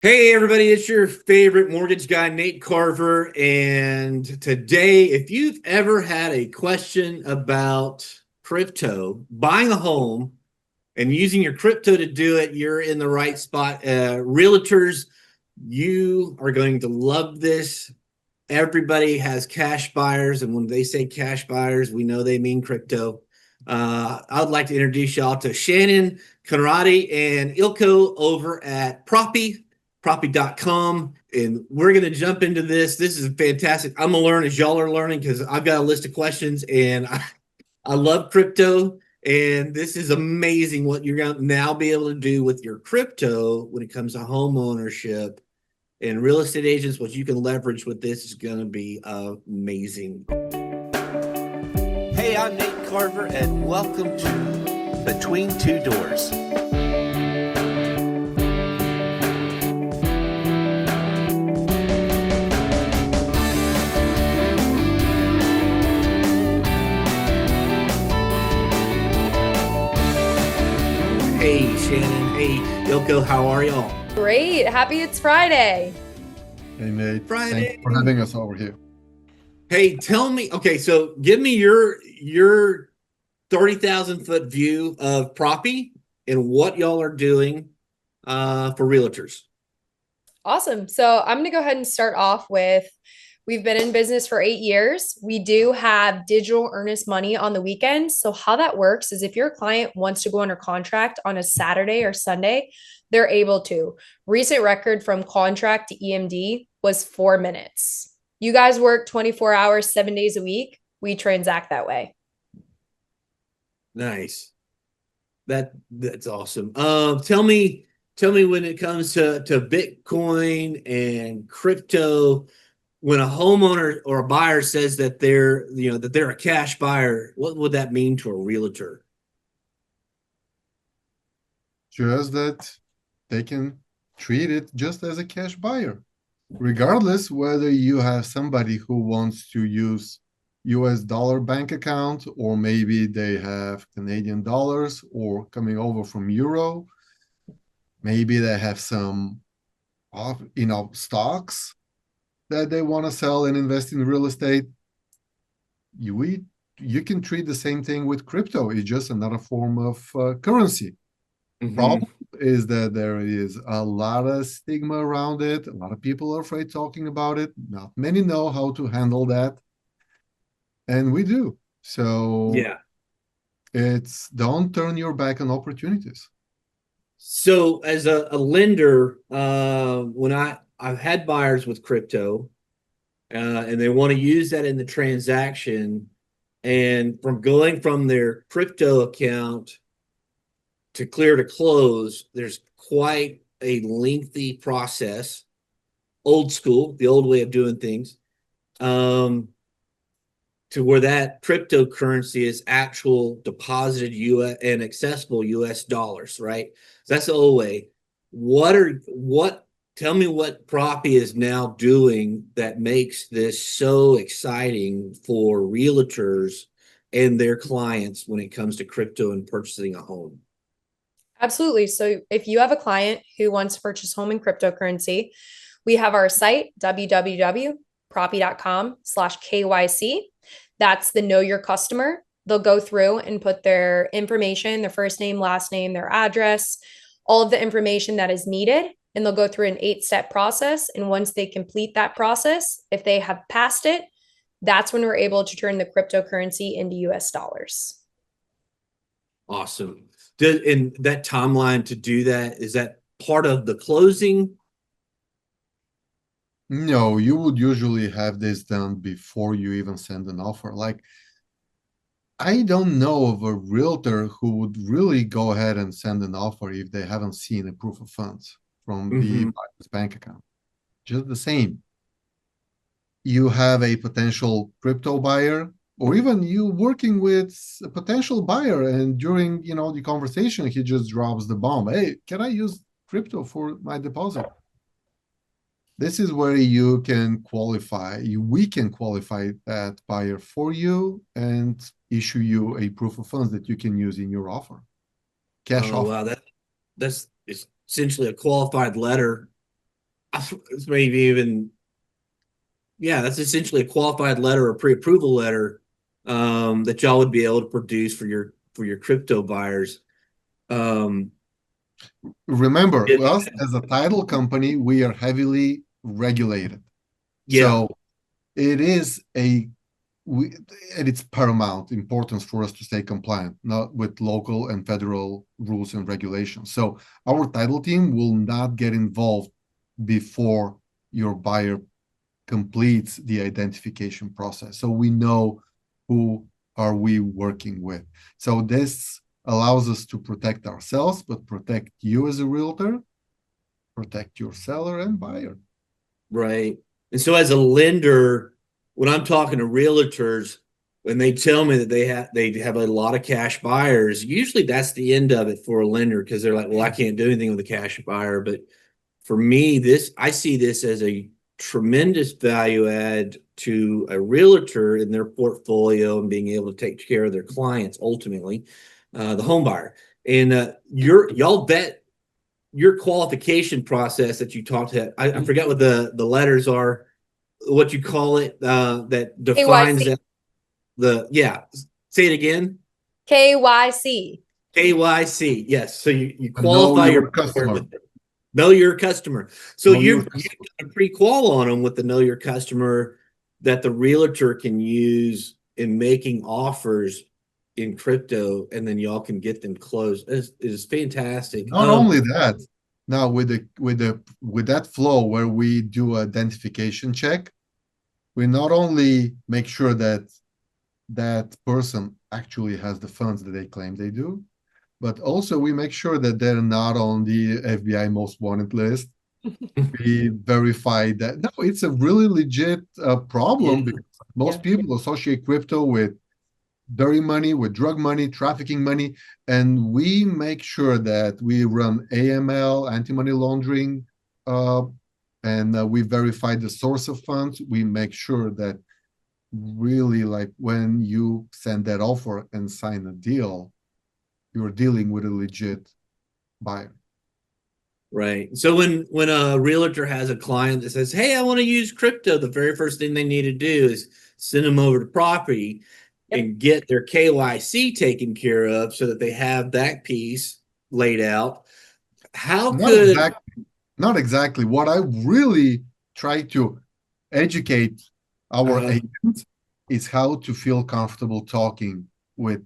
Hey everybody, it's your favorite mortgage guy, Nate Carver. And today, if you've ever had a question about crypto, buying a home and using your crypto to do it, you're in the right spot. Realtors, you are going to love this. Everybody has cash buyers, and when they say cash buyers, we know they mean crypto. I'd like to introduce y'all to Shannon, Conradi, and Ilko over at Propy.com. And we're going to jump into this. This is fantastic. I'm going to learn as y'all are learning because I've got a list of questions and I love crypto. And this is amazing what you're going to now be able to do with your crypto when it comes to home ownership and real estate agents. What you can leverage with this is going to be amazing. Hey, I'm Nate Carver, and welcome to Between Two Doors. Hey, Shannon. Hey, Ilko. How are y'all? Great. Happy it's Friday. Hey, Nate. Friday. Thanks for having us over here. Hey, tell me. Okay, so give me your 30,000-foot view of Propy and what y'all are doing for realtors. Awesome. So I'm going to go ahead and start off with we've been in business for 8 years. We do have digital earnest money on the weekends. So how that works is if your client wants to go under contract on a Saturday or Sunday, they're able to. Recent record from contract to EMD was 4 minutes. You guys work 24 hours, 7 days a week. We transact that way. Nice. That's awesome. Tell me when it comes to Bitcoin and crypto, when a homeowner or a buyer says that they're a cash buyer, what would that mean to a realtor? Just that they can treat it just as a cash buyer, regardless whether you have somebody who wants to use US dollar bank account, or maybe they have Canadian dollars or coming over from Euro. Maybe they have some stocks that they want to sell and invest in real estate. You can treat the same thing with crypto. It's just another form of currency. Problem is that there is a lot of stigma around it. A lot of people are afraid talking about it. Not many know how to handle that. And we do. So Yeah. it's don't turn your back on opportunities. So as a lender, when I've had buyers with crypto, and they want to use that in the transaction, and from going from their crypto account to clear to close, there's quite a lengthy process, old school, the old way of doing things, to where that cryptocurrency is actual deposited US and accessible US dollars, right? So that's the old way. Tell me what Propy is now doing that makes this so exciting for realtors and their clients when it comes to crypto and purchasing a home. Absolutely. So if you have a client who wants to purchase home in cryptocurrency, we have our site, www.propy.com/KYC. That's the know your customer. They'll go through and put their information, their first name, last name, their address, all of the information that is needed. And they'll go through an 8-step process. And once they complete that process, if they have passed it, that's when we're able to turn the cryptocurrency into US dollars. Awesome. In that timeline to do that, is that part of the closing? No, you would usually have this done before you even send an offer. Like, I don't know of a realtor who would really go ahead and send an offer if they haven't seen a proof of funds from the buyer's bank account. Just the same. You have a potential crypto buyer, or even you working with a potential buyer, and during the conversation, he just drops the bomb. Hey, can I use crypto for my deposit? This is where you can qualify. We can qualify that buyer for you and issue you a proof of funds that you can use in your offer. Cash offer. Wow, that's essentially a qualified letter it's maybe even, yeah, that's essentially a qualified letter or pre-approval letter that y'all would be able to produce for your crypto buyers. Um, Remember, it, us as a title company, we are heavily regulated. yeah, So it is we and it's paramount importance for us to stay compliant, not with local and federal rules and regulations. So our title team will not get involved before your buyer completes the identification process. So we know who are we working with. So this allows us to protect ourselves, but protect you as a realtor, protect your seller and buyer. right. And so as a lender, when I'm talking to realtors, when they tell me that they have a lot of cash buyers, usually that's the end of it for a lender because they're like, well, I can't do anything with a cash buyer. But for me, I see this as a tremendous value add to a realtor in their portfolio and being able to take care of their clients, ultimately, the home buyer. And y'all vet your qualification process that you talked to. I forgot what the letters are, what you call it, that defines KYC. yeah. Say it again. KYC. KYC. Yes. So you Know qualify your your buyer customer. with know your customer. So Know your you've customer. got a pre-qual on them with the know your customer that the realtor can use in making offers in crypto, and then y'all can get them closed. Is fantastic. Not only that, now with that flow where we do identification check, we not only make sure that that person actually has the funds that they claim they do, but also we make sure that they're not on the FBI most wanted list. We verify that no, it's a really legit Yeah, problem because most Yeah. people associate crypto with dirty money, with drug money, trafficking money, and we make sure that we run AML, anti-money laundering, and we verify the source of funds. We make sure that really, like when you send that offer and sign a deal, you're dealing with a legit buyer. right. So when a realtor has a client that says, "Hey, I want to use crypto," the very first thing they need to do is send them over to Propy Yep. and get their KYC taken care of so that they have that piece laid out. How Not could exactly, not exactly. What I really try to educate our uh, agents is how to feel comfortable talking with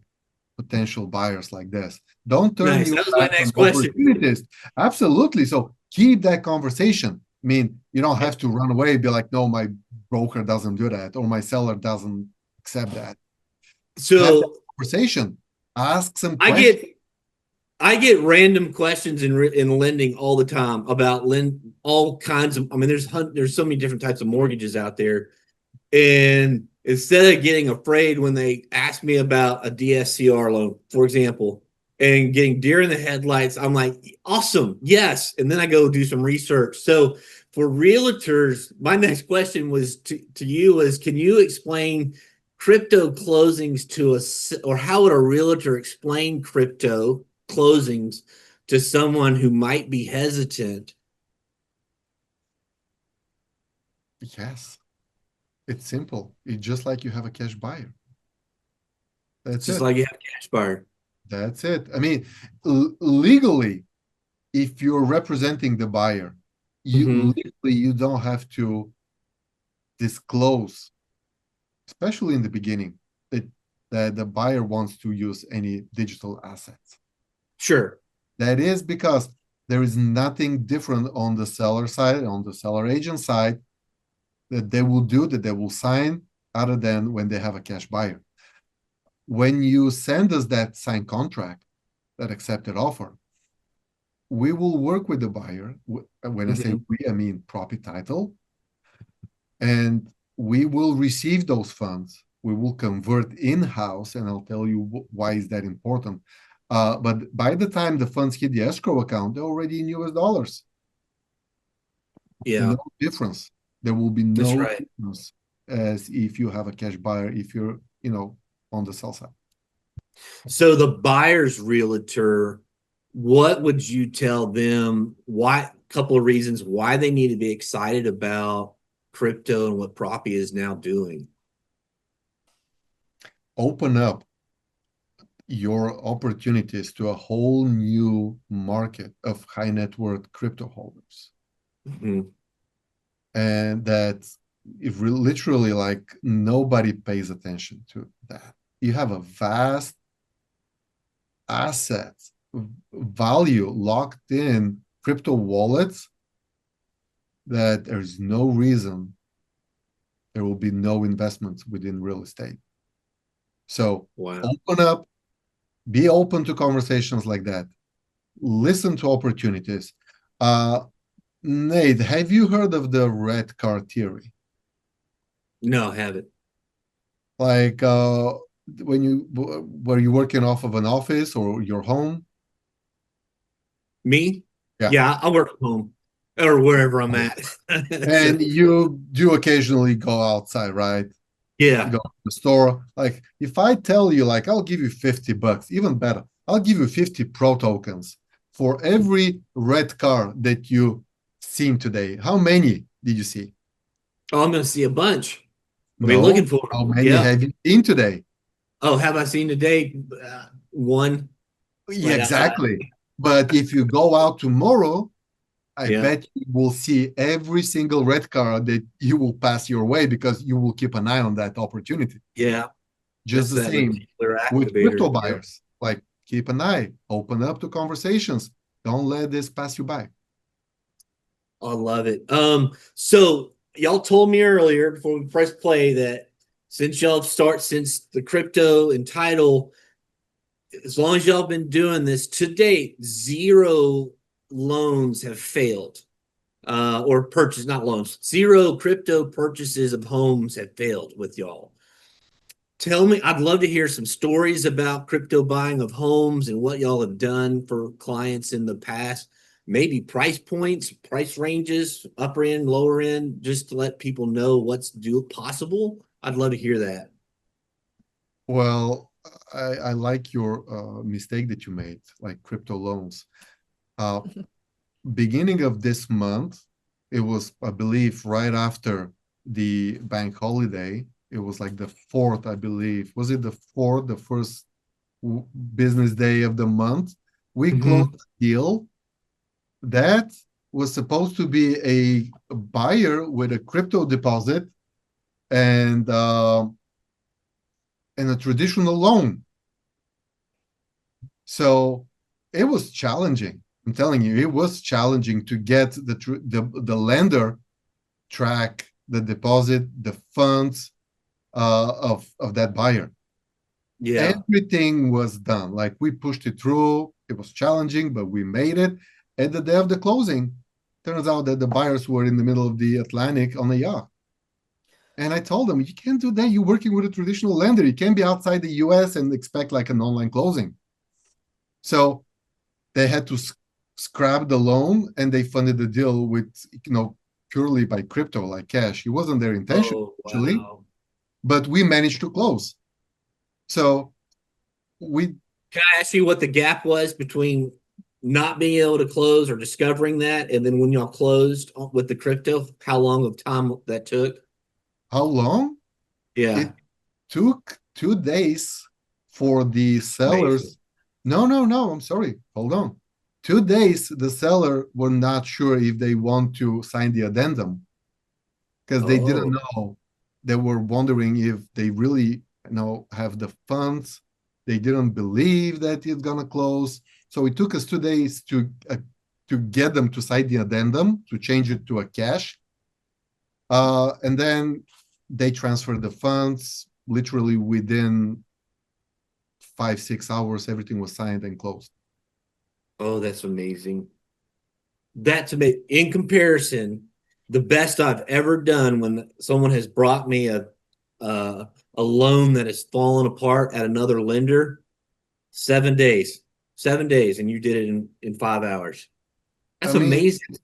potential buyers like this. Don't turn nice? your That was my back on next question. opportunities. Absolutely. So keep that conversation. I mean, you don't have to run away and be like, no, my broker doesn't do that, or my seller doesn't accept that. Have that So conversation. Ask some I questions. get I get random questions in lending all the time about all kinds of. I mean, there's so many different types of mortgages out there, and instead of getting afraid when they ask me about a DSCR loan, for example, and getting deer in the headlights, I'm like, awesome, yes, and then I go do some research. So for realtors, my next question was to you is, can you explain crypto closings to us, or how would a realtor explain crypto closings to someone who might be hesitant? Yes, it's simple. It's just like you have a cash buyer. That's Just it. like you have cash buyer. That's it. I mean, legally, if you're representing the buyer, you Mm-hmm. legally you don't have to disclose, especially in the beginning, that the buyer wants to use any digital assets. Sure. That is because there is nothing different on the seller side, on the seller agent side, that they will do, that they will sign, other than when they have a cash buyer. When you send us that signed contract, that accepted offer, we will work with the buyer. When I say Mm-hmm. we, I mean Propy title, and we will receive those funds. We will convert in-house, and I'll tell you why is that important. But by the time the funds hit the escrow account, they're already in US dollars. Yeah, No difference. There will be that's no right. difference as if you have a cash buyer, if you're, on the sell side. So the buyer's realtor, what would you tell them? Why? couple of reasons why they need to be excited about crypto and what Propy is now doing. Open up your opportunities to a whole new market of high net worth crypto holders. Mm-hmm. And that if literally like nobody pays attention to that. You have a vast asset value locked in crypto wallets that there's no reason there will be no investments within real estate. So open up, be open to conversations like that. Listen to opportunities. Nate, have you heard of the red car theory? No, I haven't. Like when you were you working off of an office or your home? Me? Yeah. Yeah, I work at home or wherever I'm at. And you do occasionally go outside, right? Yeah. You go to the store. Like if I tell you, like, I'll give you $50, even better, I'll give you 50 pro tokens for every red car that you seen today. How many did you see? Oh, I'm gonna see a bunch. I'll be No. looking for How them. many have you seen today? Oh, have I seen today? One. Yeah, exactly. But if you go out tomorrow, I bet you will see every single red car that you will pass your way because you will keep an eye on that opportunity. Yeah. Just the same with crypto buyers. Like keep an eye, open up to conversations. Don't let this pass you by. I love it. So y'all told me earlier before we press play that since the crypto and title, as long as y'all have been doing this to date, 0 loans have failed. Or purchase, not loans. 0 crypto purchases of homes have failed with y'all. Tell me, I'd love to hear some stories about crypto buying of homes and what y'all have done for clients in the past. Maybe price points, price ranges, upper end, lower end, just to let people know what's possible. I'd love to hear that. Well, I like your mistake that you made, like crypto loans. Beginning of this month, it was, I believe, right after the bank holiday. It was like the 4th, I believe. Was it the 4th, the first business day of the month? We closed a deal that was supposed to be a buyer with a crypto deposit and a traditional loan. So it was challenging. I'm telling you, it was challenging to get the lender track the deposit, the funds of that buyer. Yeah. Everything was done. Like we pushed it through. It was challenging, but we made it. At the day of the closing, turns out that the buyers were in the middle of the Atlantic on a yacht. And I told them, you can't do that. You're working with a traditional lender. You can't be outside the US and expect like an online closing. So they had to scrap the loan and they funded the deal with, purely by crypto, like cash. It wasn't their intention, actually, but we managed to close. So Can I ask you what the gap was between not being able to close or discovering that, and then when y'all closed with the crypto, how long of time that took? How long? Yeah. It took 2 days for the sellers. Amazing. No, I'm sorry. Hold on. 2 days, the seller were not sure if they want to sign the addendum because they didn't know. They were wondering if they really, have the funds. They didn't believe that it's gonna close. So it took us 2 days to get them to sign the addendum, to change it to a cash. And then they transferred the funds literally within 5-6 hours. Everything was signed and closed. Oh, that's amazing. That's amazing. In comparison, the best I've ever done when someone has brought me a loan that has fallen apart at another lender, 7 days. 7 days, and you did it in 5 hours. That's amazing.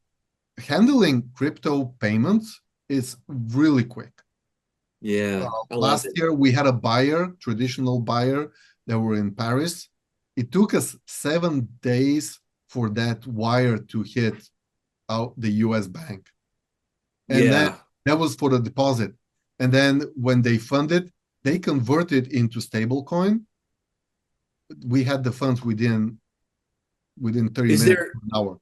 Handling crypto payments is really quick. Yeah. Last year we had a traditional buyer that were in Paris. It took us 7 days for that wire to hit out the US bank. And then Yeah. that was for the deposit. And then when they funded, they converted into stable coin. We had the funds within 30 Is minutes, there an hour.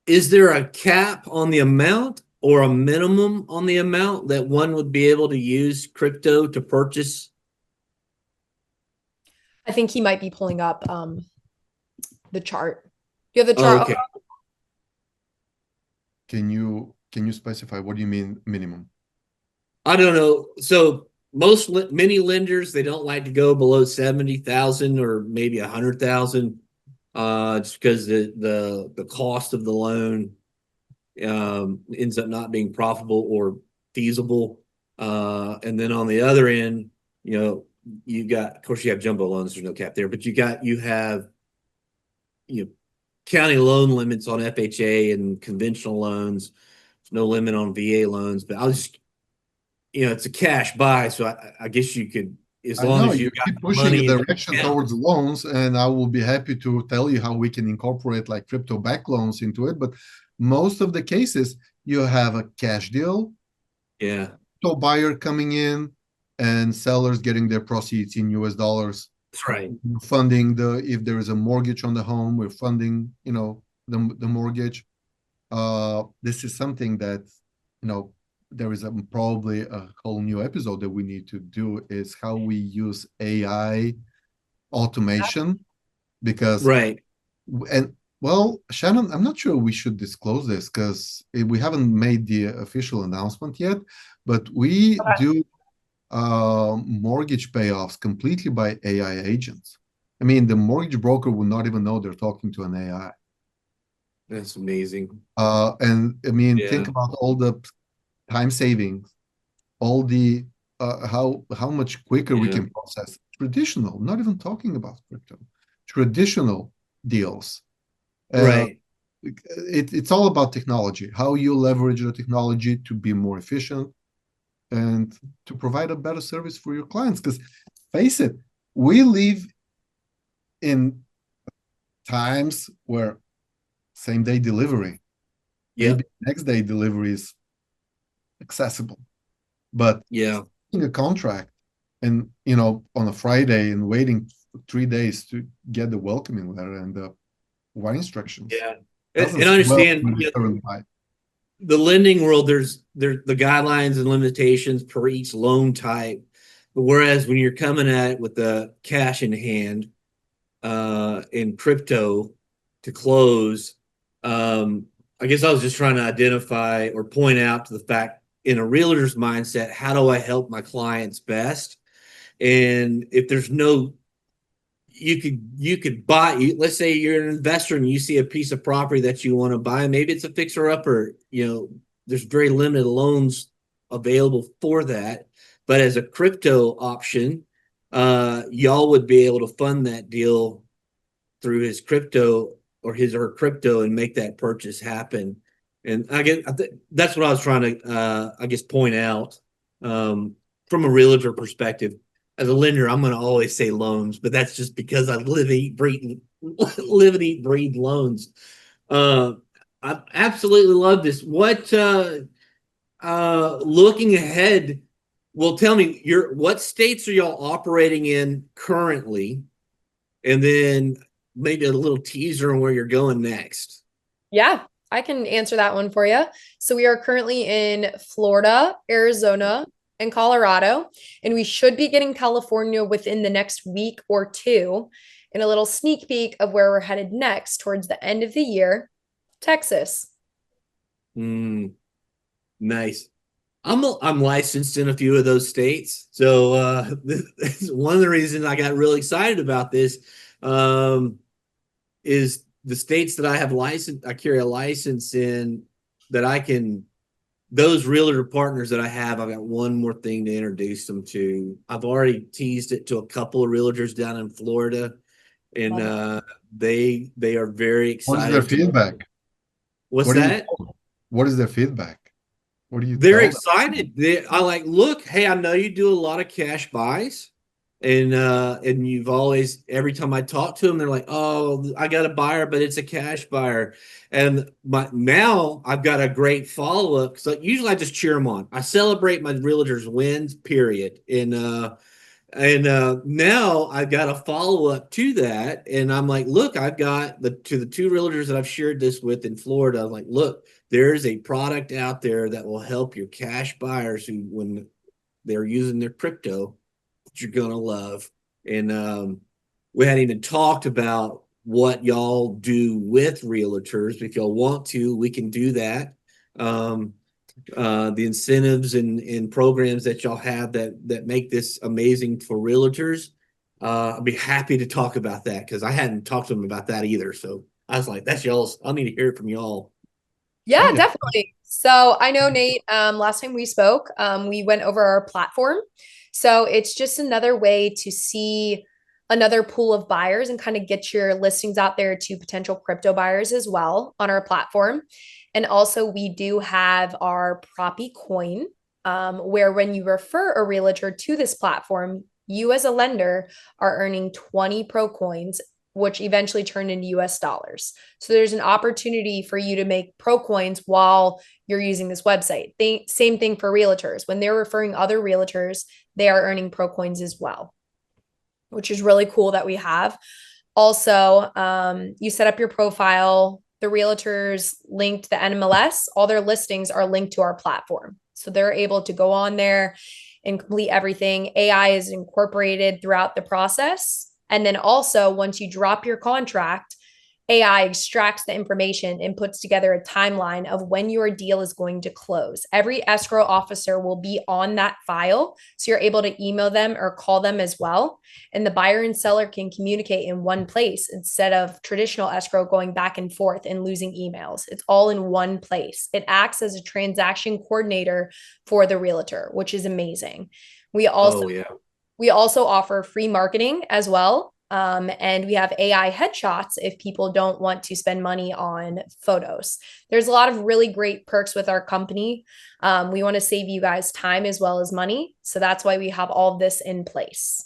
is there a cap on the amount or a minimum on the amount that one would be able to use crypto to purchase? I think he might be pulling up the chart. Do you have the Oh, chart? okay. Can you specify what do you mean minimum? I don't know. So many lenders, they don't like to go below 70,000 or maybe 100,000, just because the cost of the loan ends up not being profitable or feasible. And then on the other end, you got, of course, you have jumbo loans. There's no cap there, but you have county loan limits on FHA and conventional loans. There's no limit on VA loans, but I was, it's a cash buy, so I guess you could, as I long know as you you got keep the pushing a money in the direction account. towards loans, and I will be happy to tell you how we can incorporate like crypto back loans into it. But most of the cases, you have a cash deal, Yeah, crypto buyer coming in, and sellers getting their proceeds in US dollars, that's right. funding if there is a mortgage on the home, we're funding, the mortgage. This is something that, there is probably a whole new episode that we need to do, is how we use AI automation, because Right. and well, Shannon, I'm not sure we should disclose this because we haven't made the official announcement yet, but we do mortgage payoffs completely by AI agents. I mean, the mortgage broker would not even know they're talking to an AI. That's amazing. And I mean, Yeah. think about all the time savings, all the how much quicker we Yeah. can process traditional, not even talking about crypto, traditional deals. Uh, Right. it's all about technology, how you leverage the technology to be more efficient and to provide a better service for your clients. Because face it, we live in times where same day delivery, maybe Yep. next day delivery is accessible, but Yeah. a contract and on a Friday and waiting 3 days to get the welcoming letter and the wire instructions Yeah. doesn't And I sit well understand, with the current buy. the lending world, there's the guidelines and limitations per each loan type. But whereas when you're coming at it with the cash in hand, in crypto to close, I guess I was just trying to identify or point out to the fact, in a realtor's mindset, how do I help my clients best? And if there's no, you could buy, let's say you're an investor and you see a piece of property that you want to buy, maybe it's a fixer upper, there's very limited loans available for that. But as a crypto option, y'all would be able to fund that deal through his crypto or his or her crypto and make that purchase happen. And that's what I was trying to, I guess, point out, from a realtor perspective. As a lender, I'm going to always say loans, but that's just because I live, eat, breathe, live and eat, breathe loans. Uh, I absolutely love this. Looking ahead, well, tell me, what states are y'all operating in currently? And then maybe a little teaser on where you're going next. Yeah, I can answer that one for you. So we are currently in Florida, Arizona, and Colorado, and we should be getting California within the next week or two. And a little sneak peek of where we're headed next towards the end of the year, Texas. Nice. I'm licensed in a few of those states, so one of the reasons I got really excited about this, is the states that I have license. I carry a license in, that I can. Those realtor partners that I have, I've got one more thing to introduce them to. I've already teased it to a couple of realtors down in Florida, and they are very What is their excited. feedback? What's What do you that? what is their feedback? What do you They're tell them? excited. I like, look, hey, I know you do a lot of cash buys, and you've always, every time I talk to them, they're like, oh, I got a buyer, but it's a cash buyer. And now I've got a great follow-up. So usually I just cheer them on. I celebrate my realtors wins, period. And now I've got a follow-up to that. And I'm like, look, I've got the two realtors that I've shared this with in Florida. I'm like, look, there's a product out there that will help your cash buyers who, when they're using their crypto, that you're gonna love. And we hadn't even talked about what y'all do with realtors. If y'all want to, we can do that. The incentives and programs that y'all have that make this amazing for realtors. I'd be happy to talk about that because I hadn't talked to them about that either. So I was like, that's y'all's. I need to hear it from y'all. Yeah, Yeah. definitely. So I know, Nate, last time we spoke, we went over our platform. So it's just another way to see another pool of buyers and kind of get your listings out there to potential crypto buyers as well on our platform. And also, we do have our Propy coin, where when you refer a realtor to this platform, you as a lender are earning 20 pro coins, which eventually turn into US dollars. So there's an opportunity for you to make pro coins while you're using this website. Same thing for realtors. When they're referring other realtors, they are earning pro coins as well, which is really cool that we have. Also, you set up your profile. The realtors linked the NMLS. All their listings are linked to our platform. So they're able to go on there and complete everything. AI is incorporated throughout the process. And then also, once you drop your contract, AI extracts the information and puts together a timeline of when your deal is going to close. Every escrow officer will be on that file. So you're able to email them or call them as well. And the buyer and seller can communicate in one place instead of traditional escrow going back and forth and losing emails. It's all in one place. It acts as a transaction coordinator for the realtor, which is amazing. We also Oh yeah. we also offer free marketing as well. And we have AI headshots if people don't want to spend money on photos. There's a lot of really great perks with our company. We want to save you guys time as well as money. So that's why we have all of this in place.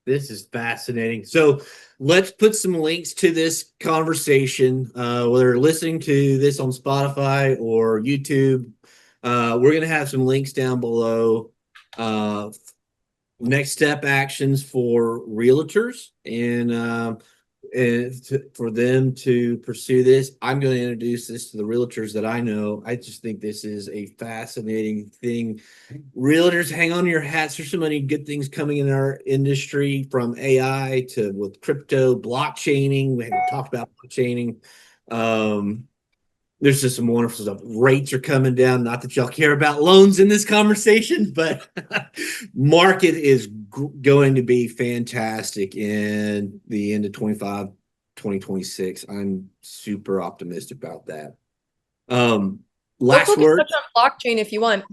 This is fascinating. So let's put some links to this conversation, whether you're listening to this on Spotify or YouTube. We're going to have some links down below. Next step actions for realtors and for them to pursue this. I'm going to introduce this to the realtors that I know. I just think this is a fascinating thing. Realtors, hang on to your hats. There's so many good things coming in our industry, from AI to with crypto, blockchaining. We haven't talked about blockchaining. There's just some wonderful stuff. Rates are coming down. Not that y'all care about loans in this conversation, but market is going to be fantastic in the end of 2026. I'm super optimistic about that. Last Ilko can word. touch on blockchain if you want.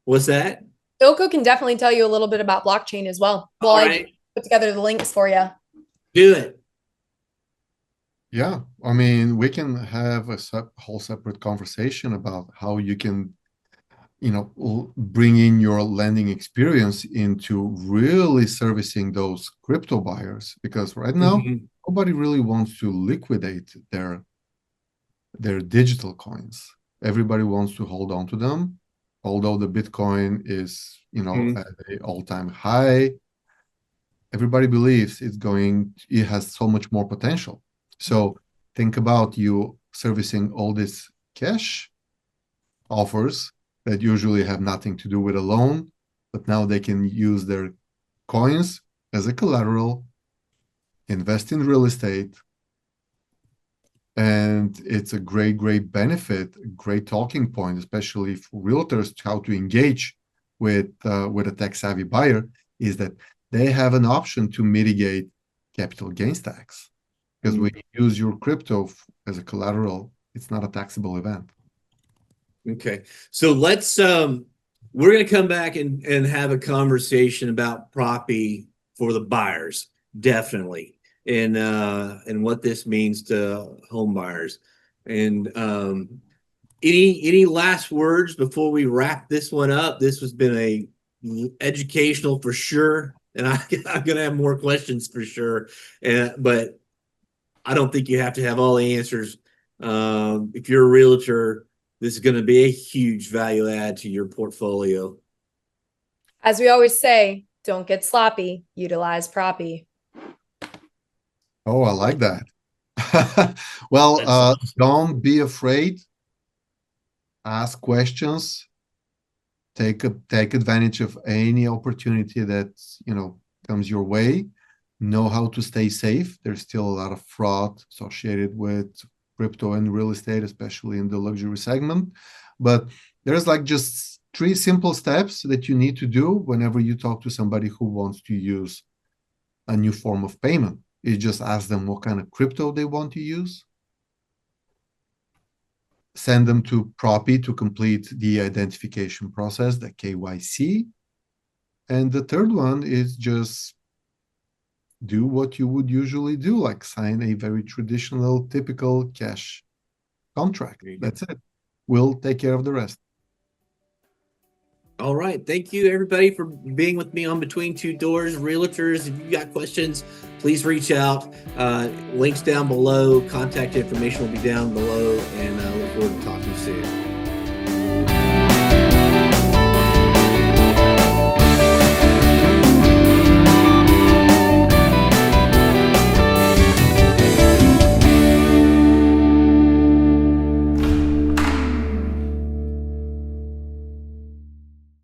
What's that? Ilko can definitely tell you a little bit about blockchain as well. Well, I put together the links for you. Do it. Yeah, I mean, we can have a whole separate conversation about how you can, bring in your lending experience into really servicing those crypto buyers, because right now nobody really wants to liquidate their digital coins. Everybody wants to hold on to them, although the Bitcoin is, at an all-time high. Everybody believes it has so much more potential. So think about you servicing all these cash offers that usually have nothing to do with a loan, but now they can use their coins as a collateral, invest in real estate, and it's a great benefit, great talking point, especially for realtors, how to engage with a tech-savvy buyer, is that they have an option to mitigate capital gains tax. Because when you use your crypto as a collateral, it's not a taxable event. Okay. So let's we're gonna come back and have a conversation about Propy for the buyers, definitely. And what this means to home buyers. And any last words before we wrap this one up? This has been a educational for sure. And I'm going to have more questions for sure. But I don't think you have to have all the answers. If you're a realtor, this is going to be a huge value add to your portfolio. As we always say, don't get sloppy, utilize Propy. Oh, I like that. Well, don't be afraid. Ask questions. Take advantage of any opportunity that, comes your way. Know how to stay safe. There's still a lot of fraud associated with crypto and real estate, especially in the luxury segment. But there's like just 3 simple steps that you need to do whenever you talk to somebody who wants to use a new form of payment. You just ask them what kind of crypto they want to use. Send them to Propy to complete the identification process, the KYC. And the third one is just do what you would usually do, like sign a very traditional, typical cash contract. That's it. We'll take care of the rest. All right. Thank you, everybody, for being with me on Between Two Doors. Realtors, if you got questions, please reach out. Links down below. Contact information will be down below. And I look forward to talking to you soon.